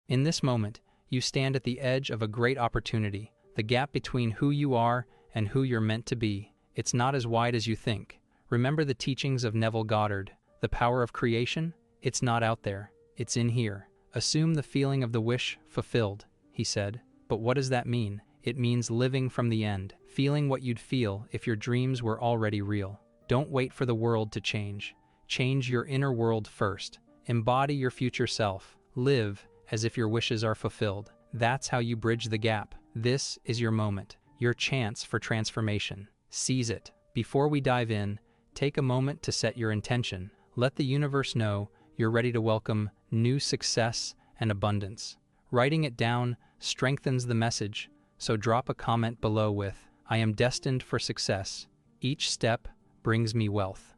In this moment, you stand at the edge of a great opportunity, the gap between who you are and who you're meant to be. It's not as wide as you think. Remember the teachings of Neville Goddard. The power of creation? It's not out there. It's in here. Assume the feeling of the wish fulfilled, he said. But what does that mean? It means living from the end, feeling what you'd feel if your dreams were already real. Don't wait for the world to change. Change your inner world first. Embody your future self. Live as if your wishes are fulfilled. That's how you bridge the gap. This is your moment, your chance for transformation. Seize it. Before we dive in, take a moment to set your intention. Let the universe know you're ready to welcome new success and abundance. Writing it down strengthens the message, so drop a comment below with, "I am destined for success. Each step brings me wealth."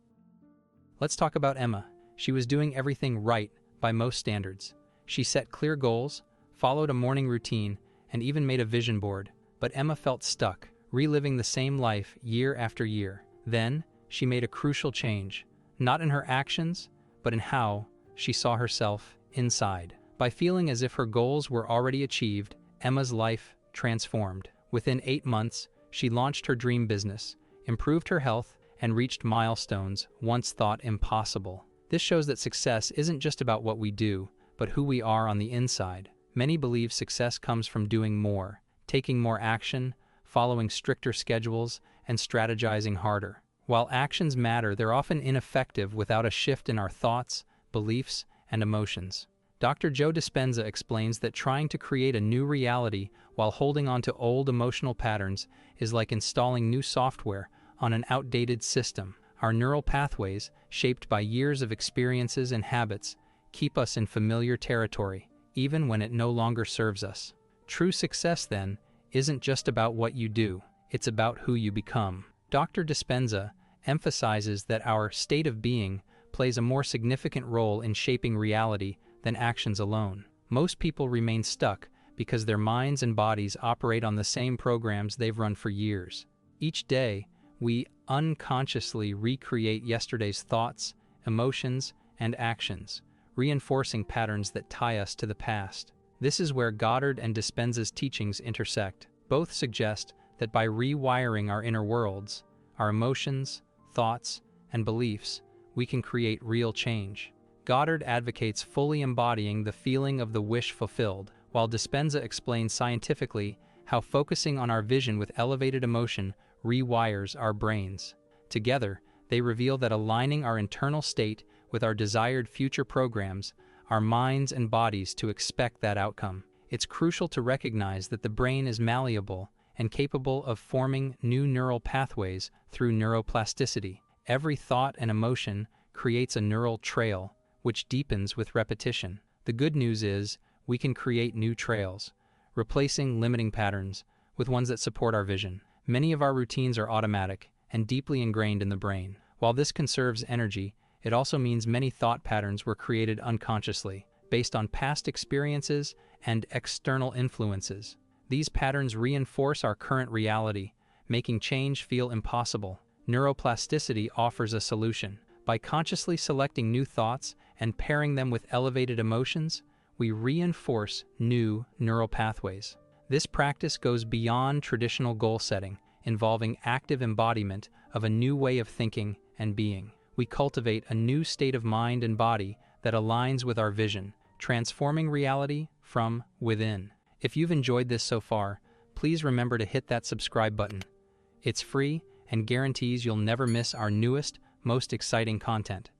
Let's talk about Emma. She was doing everything right by most standards. She set clear goals, followed a morning routine, and even made a vision board. But Emma felt stuck, reliving the same life year after year. Then, she made a crucial change, not in her actions, but in how she saw herself inside. By feeling as if her goals were already achieved, Emma's life transformed. Within 8 months, she launched her dream business, improved her health, and reached milestones once thought impossible. This shows that success isn't just about what we do, but who we are on the inside. Many believe success comes from doing more, taking more action, following stricter schedules, and strategizing harder. While actions matter, they're often ineffective without a shift in our thoughts, beliefs, and emotions. Dr. Joe Dispenza explains that trying to create a new reality while holding on to old emotional patterns is like installing new software on an outdated system. Our neural pathways, shaped by years of experiences and habits, keep us in familiar territory, even when it no longer serves us. True success, then, isn't just about what you do, it's about who you become. Dr. Dispenza emphasizes that our state of being plays a more significant role in shaping reality than actions alone. Most people remain stuck because their minds and bodies operate on the same programs they've run for years. Each day, we unconsciously recreate yesterday's thoughts, emotions, and actions, reinforcing patterns that tie us to the past. This is where Goddard and Dispenza's teachings intersect. Both suggest that by rewiring our inner worlds, our emotions, thoughts, and beliefs, we can create real change. Goddard advocates fully embodying the feeling of the wish fulfilled, while Dispenza explains scientifically how focusing on our vision with elevated emotion rewires our brains. Together, they reveal that aligning our internal state with our desired future programs our minds and bodies to expect that outcome. It's crucial to recognize that the brain is malleable and capable of forming new neural pathways through neuroplasticity. Every thought and emotion creates a neural trail, which deepens with repetition. The good news is, we can create new trails, replacing limiting patterns with ones that support our vision. Many of our routines are automatic and deeply ingrained in the brain. While this conserves energy, it also means many thought patterns were created unconsciously, based on past experiences and external influences. These patterns reinforce our current reality, making change feel impossible. Neuroplasticity offers a solution. By consciously selecting new thoughts and pairing them with elevated emotions, we reinforce new neural pathways. This practice goes beyond traditional goal setting, involving active embodiment of a new way of thinking and being. We cultivate a new state of mind and body that aligns with our vision, transforming reality from within. If you've enjoyed this so far, please remember to hit that subscribe button. It's free and guarantees you'll never miss our newest, most exciting content.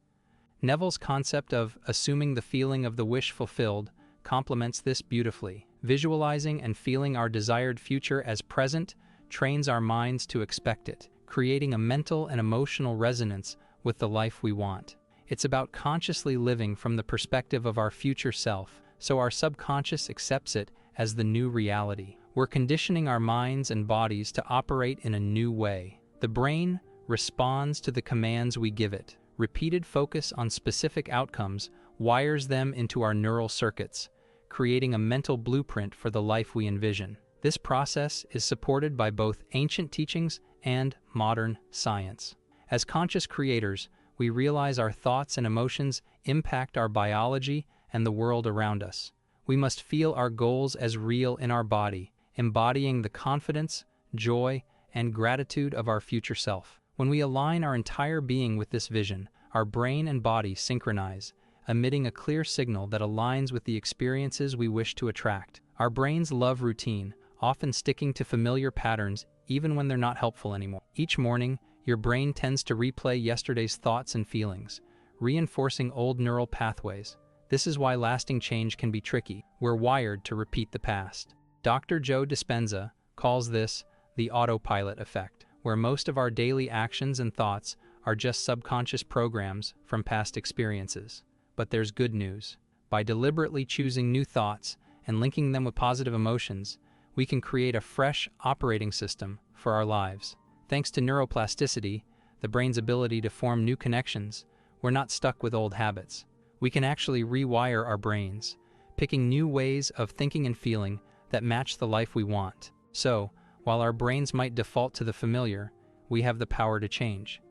Neville's concept of assuming the feeling of the wish fulfilled complements this beautifully. Visualizing and feeling our desired future as present trains our minds to expect it, creating a mental and emotional resonance with the life we want. It's about consciously living from the perspective of our future self, so our subconscious accepts it as the new reality. We're conditioning our minds and bodies to operate in a new way. The brain responds to the commands we give it. Repeated focus on specific outcomes wires them into our neural circuits, creating a mental blueprint for the life we envision. This process is supported by both ancient teachings and modern science. As conscious creators, we realize our thoughts and emotions impact our biology and the world around us. We must feel our goals as real in our body, embodying the confidence, joy, and gratitude of our future self. When we align our entire being with this vision, our brain and body synchronize, emitting a clear signal that aligns with the experiences we wish to attract. Our brains love routine, often sticking to familiar patterns even when they're not helpful anymore. Each morning, your brain tends to replay yesterday's thoughts and feelings, reinforcing old neural pathways. This is why lasting change can be tricky. We're wired to repeat the past. Dr. Joe Dispenza calls this the autopilot effect, where most of our daily actions and thoughts are just subconscious programs from past experiences. But there's good news. By deliberately choosing new thoughts and linking them with positive emotions, we can create a fresh operating system for our lives. Thanks to neuroplasticity, the brain's ability to form new connections, we're not stuck with old habits. We can actually rewire our brains, picking new ways of thinking and feeling that match the life we want. So, while our brains might default to the familiar, we have the power to change.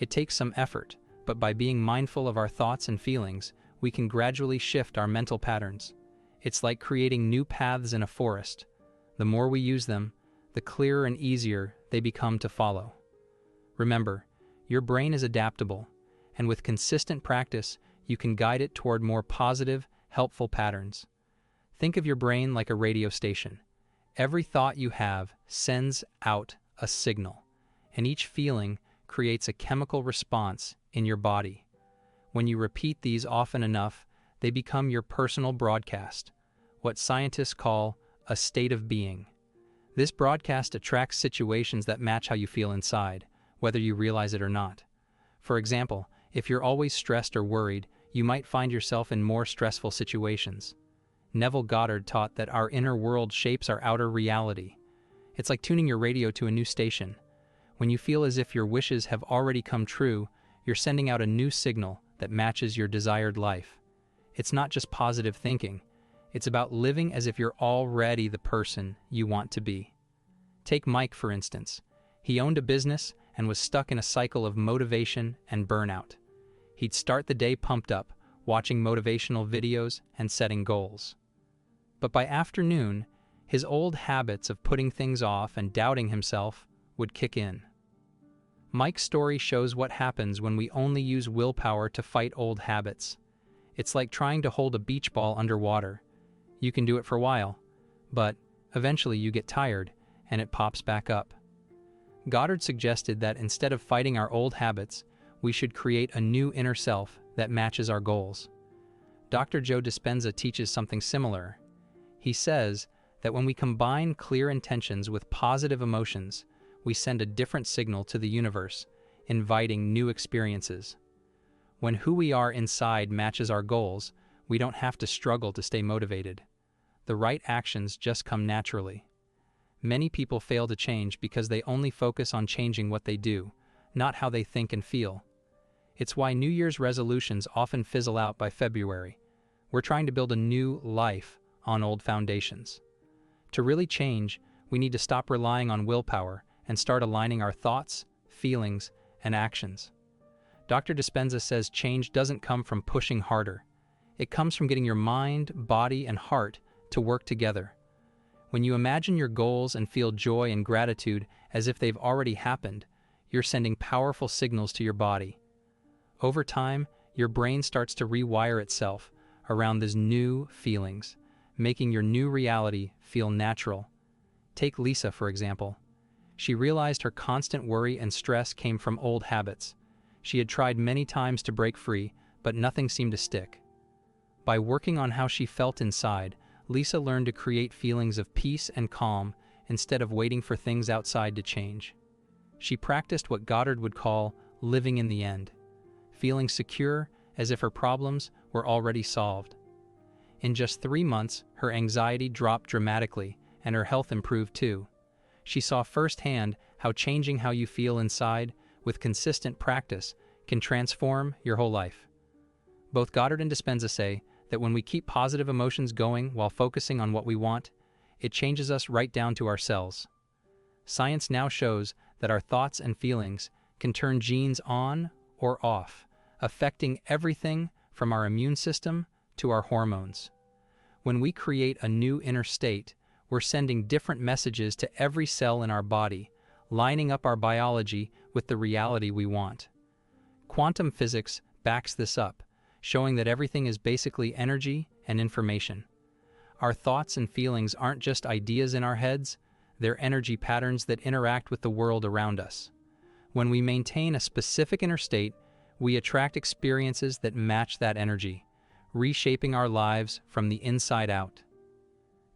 It takes some effort, but by being mindful of our thoughts and feelings, we can gradually shift our mental patterns. It's like creating new paths in a forest. The more we use them, the clearer and easier they become to follow. Remember, your brain is adaptable, and with consistent practice, you can guide it toward more positive, helpful patterns. Think of your brain like a radio station. Every thought you have sends out a signal, and each feeling creates a chemical response in your body. When you repeat these often enough, they become your personal broadcast, what scientists call a state of being. This broadcast attracts situations that match how you feel inside, whether you realize it or not. For example, if you're always stressed or worried, you might find yourself in more stressful situations. Neville Goddard taught that our inner world shapes our outer reality. It's like tuning your radio to a new station. When you feel as if your wishes have already come true, you're sending out a new signal that matches your desired life. It's not just positive thinking. It's about living as if you're already the person you want to be. Take Mike, for instance. He owned a business and was stuck in a cycle of motivation and burnout. He'd start the day pumped up, watching motivational videos and setting goals. But by afternoon, his old habits of putting things off and doubting himself would kick in. Mike's story shows what happens when we only use willpower to fight old habits. It's like trying to hold a beach ball underwater. You can do it for a while, but eventually you get tired and it pops back up. Goddard suggested that instead of fighting our old habits, we should create a new inner self that matches our goals. Dr. Joe Dispenza teaches something similar. He says that when we combine clear intentions with positive emotions, we send a different signal to the universe, inviting new experiences. When who we are inside matches our goals, we don't have to struggle to stay motivated. The right actions just come naturally. Many people fail to change because they only focus on changing what they do, not how they think and feel. It's why New Year's resolutions often fizzle out by February. We're trying to build a new life on old foundations. To really change, we need to stop relying on willpower and start aligning our thoughts, feelings, and actions. Dr. Dispenza says change doesn't come from pushing harder. It comes from getting your mind, body, and heart to work together. When you imagine your goals and feel joy and gratitude as if they've already happened, you're sending powerful signals to your body. Over time, your brain starts to rewire itself around these new feelings, making your new reality feel natural. Take Lisa, for example. She realized her constant worry and stress came from old habits. She had tried many times to break free, but nothing seemed to stick. By working on how she felt inside, Lisa learned to create feelings of peace and calm instead of waiting for things outside to change. She practiced what Goddard would call living in the end, feeling secure as if her problems were already solved. In just 3 months, her anxiety dropped dramatically and her health improved too. She saw firsthand how changing how you feel inside with consistent practice can transform your whole life. Both Goddard and Dispenza say that when we keep positive emotions going while focusing on what we want, it changes us right down to our cells. Science now shows that our thoughts and feelings can turn genes on or off, affecting everything from our immune system to our hormones. When we create a new inner state, we're sending different messages to every cell in our body, lining up our biology with the reality we want. Quantum physics backs this up, showing that everything is basically energy and information. Our thoughts and feelings aren't just ideas in our heads, they're energy patterns that interact with the world around us. When we maintain a specific inner state, we attract experiences that match that energy, reshaping our lives from the inside out.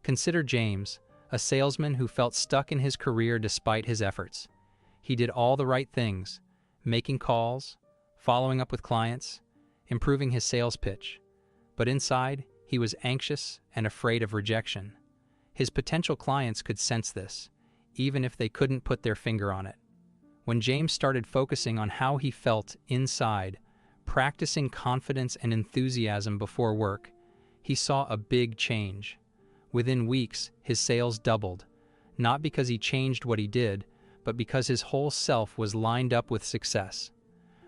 Consider James, a salesman who felt stuck in his career despite his efforts. He did all the right things, making calls, following up with clients, improving his sales pitch. But inside, he was anxious and afraid of rejection. His potential clients could sense this, even if they couldn't put their finger on it. When James started focusing on how he felt inside, practicing confidence and enthusiasm before work, he saw a big change. Within weeks, his sales doubled, not because he changed what he did, but because his whole self was lined up with success.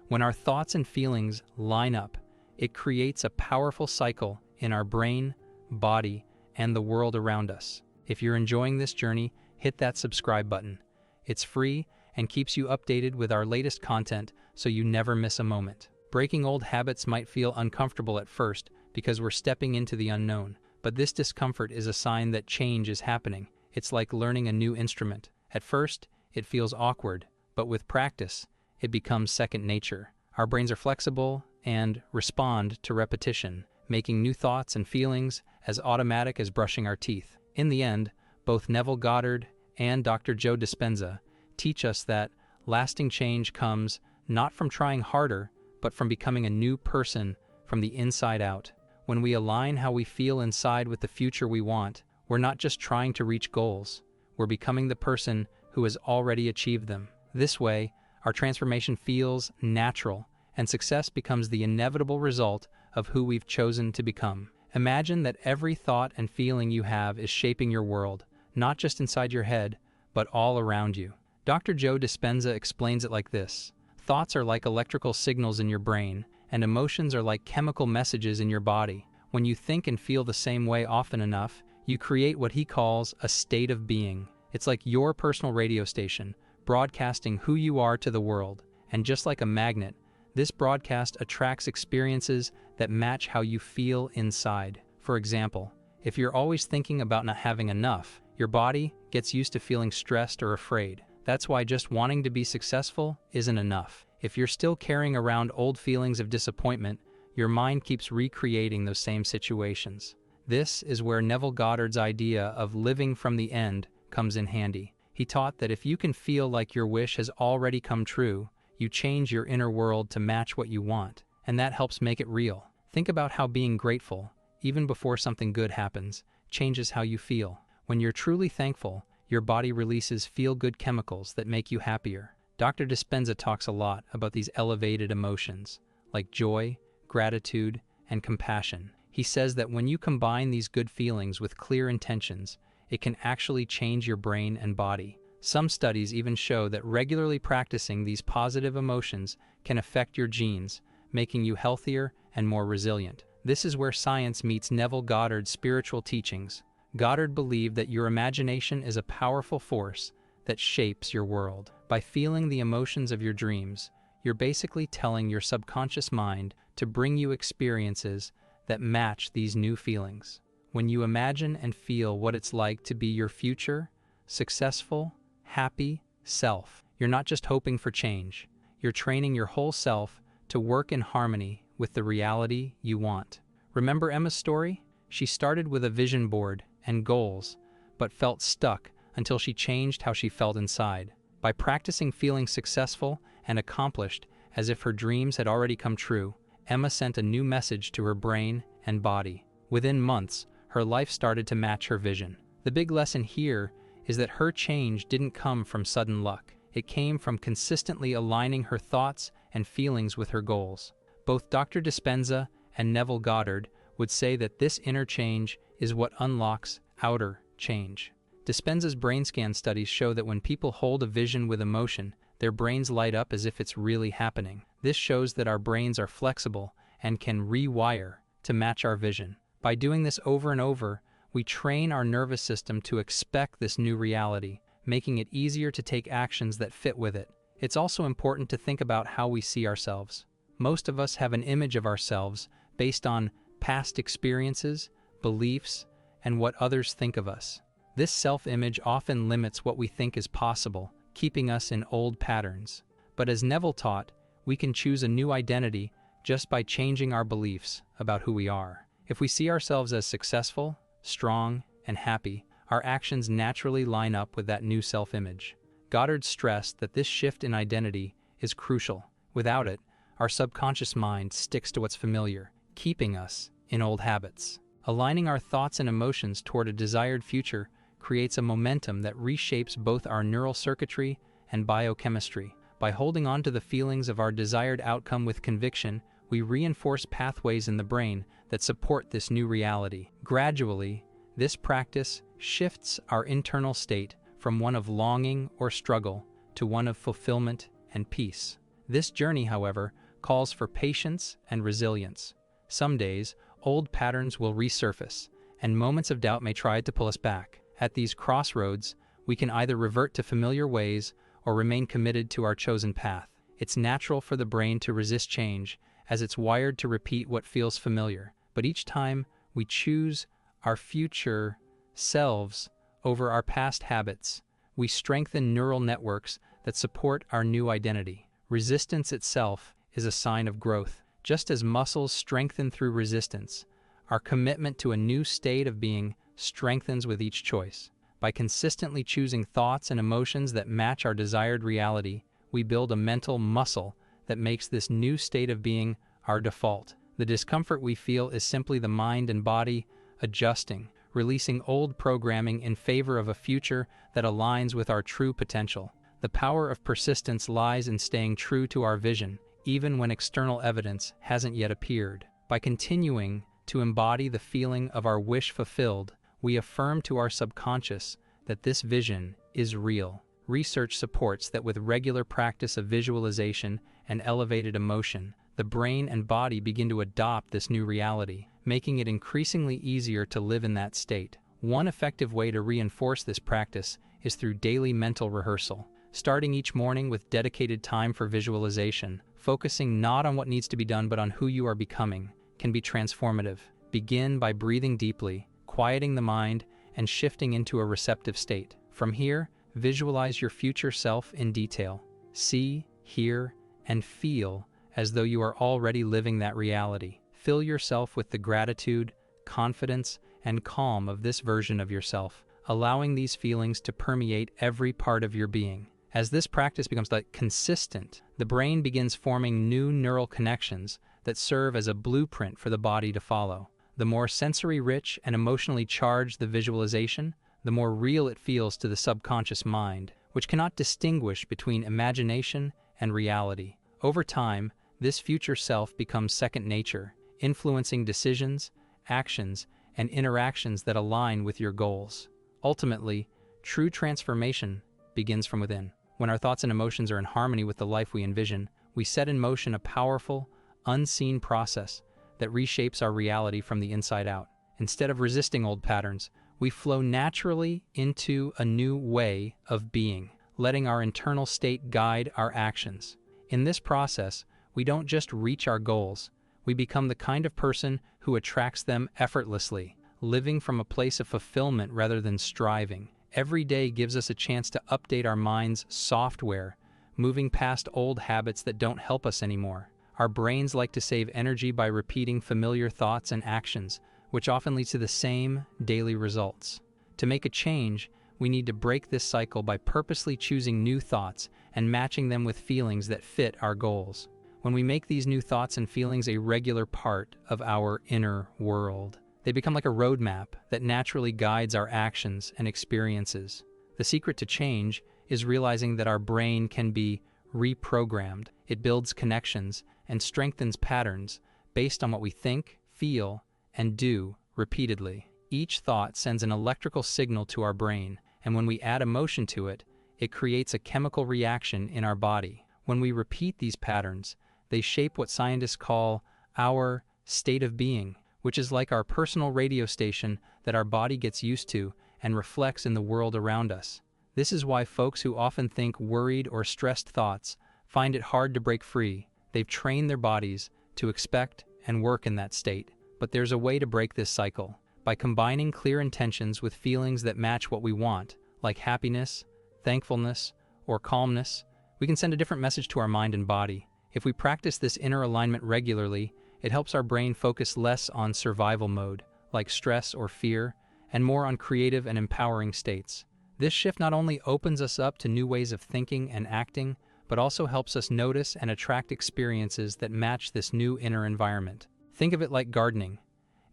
When our thoughts and feelings line up, it creates a powerful cycle in our brain, body, and the world around us. If you're enjoying this journey, hit that subscribe button. It's free and keeps you updated with our latest content so you never miss a moment. Breaking old habits might feel uncomfortable at first because we're stepping into the unknown, but this discomfort is a sign that change is happening. It's like learning a new instrument. At first, it feels awkward, but with practice, it becomes second nature. Our brains are flexible and respond to repetition, making new thoughts and feelings as automatic as brushing our teeth. In the end, both Neville Goddard and Dr. Joe Dispenza teach us that lasting change comes not from trying harder, but from becoming a new person from the inside out. When we align how we feel inside with the future we want, we're not just trying to reach goals, we're becoming the person who has already achieved them. This way, our transformation feels natural, and success becomes the inevitable result of who we've chosen to become. Imagine that every thought and feeling you have is shaping your world, not just inside your head, but all around you. Dr. Joe Dispenza explains it like this: thoughts are like electrical signals in your brain, and emotions are like chemical messages in your body. When you think and feel the same way often enough, you create what he calls a state of being. It's like your personal radio station, broadcasting who you are to the world. And just like a magnet, this broadcast attracts experiences that match how you feel inside. For example, if you're always thinking about not having enough, your body gets used to feeling stressed or afraid. That's why just wanting to be successful isn't enough. If you're still carrying around old feelings of disappointment, your mind keeps recreating those same situations. This is where Neville Goddard's idea of living from the end comes in handy. He taught that if you can feel like your wish has already come true, you change your inner world to match what you want, and that helps make it real. Think about how being grateful, even before something good happens, changes how you feel. When you're truly thankful, your body releases feel-good chemicals that make you happier. Dr. Dispenza talks a lot about these elevated emotions, like joy, gratitude, and compassion. He says that when you combine these good feelings with clear intentions, it can actually change your brain and body. Some studies even show that regularly practicing these positive emotions can affect your genes, making you healthier and more resilient. This is where science meets Neville Goddard's spiritual teachings. Goddard believed that your imagination is a powerful force that shapes your world. By feeling the emotions of your dreams, you're basically telling your subconscious mind to bring you experiences that match these new feelings. When you imagine and feel what it's like to be your future, successful, happy self, you're not just hoping for change. You're training your whole self to work in harmony with the reality you want. Remember Emma's story? She started with a vision board and goals, but felt stuck until she changed how she felt inside. By practicing feeling successful and accomplished as if her dreams had already come true, Emma sent a new message to her brain and body. Within months, her life started to match her vision. The big lesson here is that her change didn't come from sudden luck. It came from consistently aligning her thoughts and feelings with her goals. Both Dr. Dispenza and Neville Goddard would say that this inner change is what unlocks outer change. Dispenza's brain scan studies show that when people hold a vision with emotion, their brains light up as if it's really happening. This shows that our brains are flexible and can rewire to match our vision. By doing this over and over, we train our nervous system to expect this new reality, making it easier to take actions that fit with it. It's also important to think about how we see ourselves. Most of us have an image of ourselves based on past experiences, beliefs, and what others think of us. This self-image often limits what we think is possible, keeping us in old patterns. But as Neville taught, we can choose a new identity just by changing our beliefs about who we are. If we see ourselves as successful, strong, and happy, our actions naturally line up with that new self-image. Goddard stressed that this shift in identity is crucial. Without it, our subconscious mind sticks to what's familiar, keeping us in old habits. Aligning our thoughts and emotions toward a desired future creates a momentum that reshapes both our neural circuitry and biochemistry. By holding on to the feelings of our desired outcome with conviction, we reinforce pathways in the brain that support this new reality. Gradually, this practice shifts our internal state from one of longing or struggle to one of fulfillment and peace. This journey, however, calls for patience and resilience. Some days, old patterns will resurface, and moments of doubt may try to pull us back. At these crossroads, we can either revert to familiar ways or remain committed to our chosen path. It's natural for the brain to resist change, as it's wired to repeat what feels familiar. But each time we choose our future selves over our past habits, we strengthen neural networks that support our new identity. Resistance itself is a sign of growth. Just as muscles strengthen through resistance, our commitment to a new state of being strengthens with each choice. By consistently choosing thoughts and emotions that match our desired reality, we build a mental muscle that makes this new state of being our default. The discomfort we feel is simply the mind and body adjusting, releasing old programming in favor of a future that aligns with our true potential. The power of persistence lies in staying true to our vision, even when external evidence hasn't yet appeared. By continuing to embody the feeling of our wish fulfilled, we affirm to our subconscious that this vision is real. Research supports that with regular practice of visualization and elevated emotion, the brain and body begin to adopt this new reality, making it increasingly easier to live in that state. One effective way to reinforce this practice is through daily mental rehearsal. Starting each morning with dedicated time for visualization, focusing not on what needs to be done but on who you are becoming, can be transformative. Begin by breathing deeply, quieting the mind, and shifting into a receptive state. From here, visualize your future self in detail. See, hear, and feel as though you are already living that reality. Fill yourself with the gratitude, confidence, and calm of this version of yourself, allowing these feelings to permeate every part of your being. As this practice becomes consistent, the brain begins forming new neural connections that serve as a blueprint for the body to follow. The more sensory-rich and emotionally charged the visualization, the more real it feels to the subconscious mind, which cannot distinguish between imagination and reality. Over time, this future self becomes second nature, influencing decisions, actions, and interactions that align with your goals. Ultimately, true transformation begins from within. When our thoughts and emotions are in harmony with the life we envision, we set in motion a powerful, unseen process that reshapes our reality from the inside out. Instead of resisting old patterns, we flow naturally into a new way of being, letting our internal state guide our actions. In this process, we don't just reach our goals, we become the kind of person who attracts them effortlessly, living from a place of fulfillment rather than striving. Every day gives us a chance to update our mind's software, moving past old habits that don't help us anymore. Our brains like to save energy by repeating familiar thoughts and actions, which often leads to the same daily results. To make a change, we need to break this cycle by purposely choosing new thoughts and matching them with feelings that fit our goals. When we make these new thoughts and feelings a regular part of our inner world, they become like a roadmap that naturally guides our actions and experiences. The secret to change is realizing that our brain can be reprogrammed. It builds connections and strengthens patterns based on what we think, feel, and do repeatedly. Each thought sends an electrical signal to our brain, and when we add emotion to it, it creates a chemical reaction in our body. When we repeat these patterns, they shape what scientists call our state of being, which is like our personal radio station that our body gets used to and reflects in the world around us. This is why folks who often think worried or stressed thoughts find it hard to break free. They've trained their bodies to expect and work in that state. But there's a way to break this cycle. By combining clear intentions with feelings that match what we want, like happiness, thankfulness, or calmness, we can send a different message to our mind and body. If we practice this inner alignment regularly, it helps our brain focus less on survival mode, like stress or fear, and more on creative and empowering states. This shift not only opens us up to new ways of thinking and acting, but also helps us notice and attract experiences that match this new inner environment. Think of it like gardening.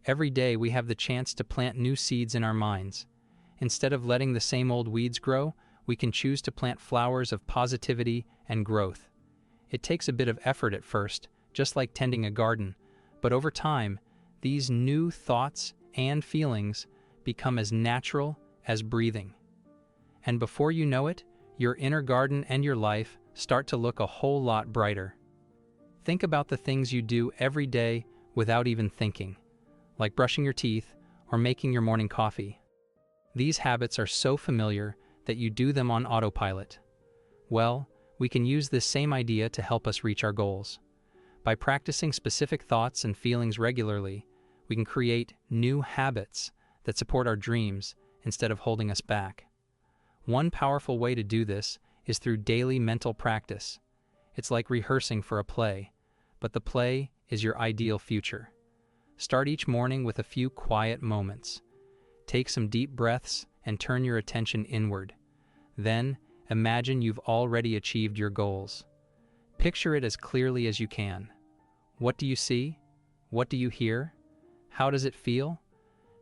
Every day we have the chance to plant new seeds in our minds. Instead of letting the same old weeds grow, we can choose to plant flowers of positivity and growth. It takes a bit of effort at first, just like tending a garden, but over time, these new thoughts and feelings become as natural as breathing. And before you know it, your inner garden and your life start to look a whole lot brighter. Think about the things you do every day without even thinking, like brushing your teeth or making your morning coffee. These habits are so familiar that you do them on autopilot. Well, we can use this same idea to help us reach our goals. By practicing specific thoughts and feelings regularly, we can create new habits that support our dreams instead of holding us back. One powerful way to do this is through daily mental practice. It's like rehearsing for a play, but the play is your ideal future. Start each morning with a few quiet moments. Take some deep breaths and turn your attention inward. Then, imagine you've already achieved your goals. Picture it as clearly as you can. What do you see? What do you hear? How does it feel?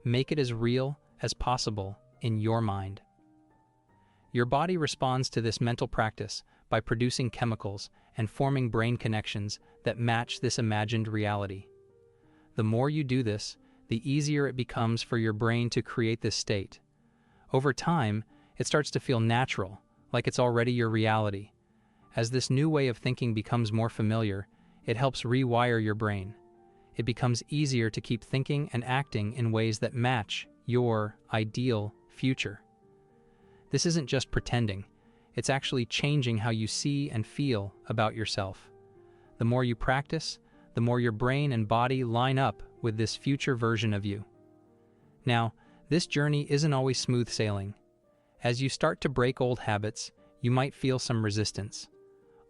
Make it as real as possible in your mind. Your body responds to this mental practice by producing chemicals and forming brain connections that match this imagined reality. The more you do this, the easier it becomes for your brain to create this state. Over time, it starts to feel natural, like it's already your reality. As this new way of thinking becomes more familiar, it helps rewire your brain. It becomes easier to keep thinking and acting in ways that match your ideal future. This isn't just pretending, it's actually changing how you see and feel about yourself. The more you practice, the more your brain and body line up with this future version of you. Now, this journey isn't always smooth sailing. As you start to break old habits, you might feel some resistance.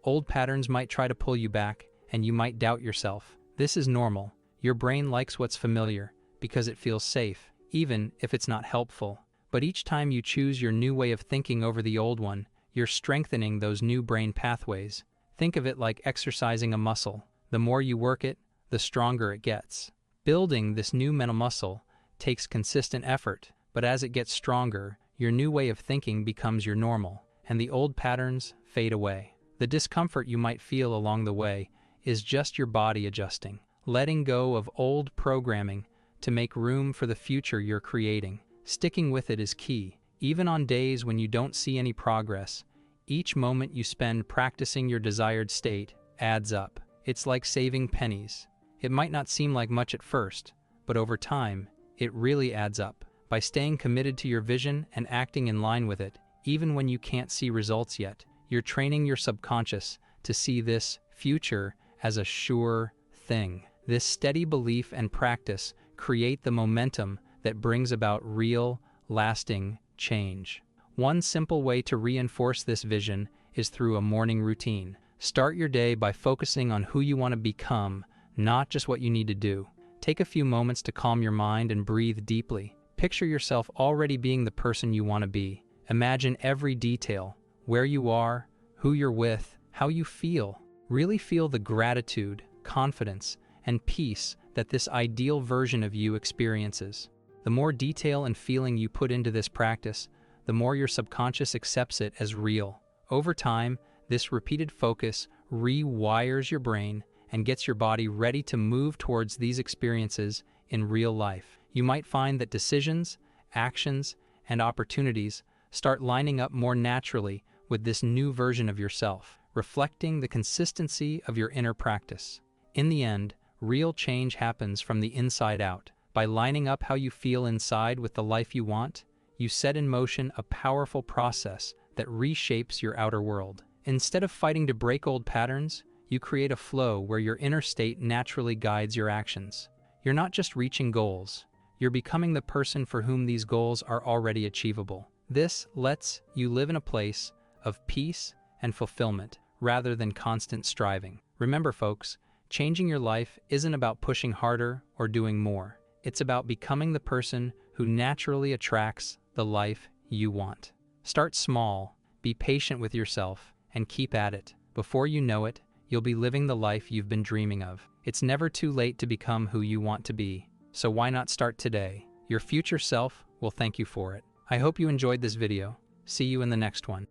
Old patterns might try to pull you back, and you might doubt yourself. This is normal. Your brain likes what's familiar because it feels safe, even if it's not helpful. But each time you choose your new way of thinking over the old one, you're strengthening those new brain pathways. Think of it like exercising a muscle. The more you work it, the stronger it gets. Building this new mental muscle takes consistent effort, but as it gets stronger, your new way of thinking becomes your normal, and the old patterns fade away. The discomfort you might feel along the way is just your body adjusting, letting go of old programming to make room for the future you're creating. Sticking with it is key. Even on days when you don't see any progress, each moment you spend practicing your desired state adds up. It's like saving pennies. It might not seem like much at first, but over time, it really adds up. By staying committed to your vision and acting in line with it, even when you can't see results yet, you're training your subconscious to see this future as a sure thing. This steady belief and practice create the momentum that brings about real, lasting change. One simple way to reinforce this vision is through a morning routine. Start your day by focusing on who you want to become, not just what you need to do. Take a few moments to calm your mind and breathe deeply. Picture yourself already being the person you want to be. Imagine every detail, where you are, who you're with, how you feel. Really feel the gratitude, confidence, and peace that this ideal version of you experiences. The more detail and feeling you put into this practice, the more your subconscious accepts it as real. Over time, this repeated focus rewires your brain and gets your body ready to move towards these experiences in real life. You might find that decisions, actions, and opportunities start lining up more naturally with this new version of yourself, reflecting the consistency of your inner practice. In the end, Real change happens from the inside out. By lining up how you feel inside with the life you want, you set in motion a powerful process that reshapes your outer world. Instead of fighting to break old patterns, you create a flow where your inner state naturally guides your actions. You're not just reaching goals, you're becoming the person for whom these goals are already achievable. This lets you live in a place of peace and fulfillment rather than constant striving. Remember, folks, changing your life isn't about pushing harder or doing more. It's about becoming the person who naturally attracts the life you want. Start small, be patient with yourself, and keep at it. Before you know it, you'll be living the life you've been dreaming of. It's never too late to become who you want to be. So why not start today? Your future self will thank you for it. I hope you enjoyed this video. See you in the next one.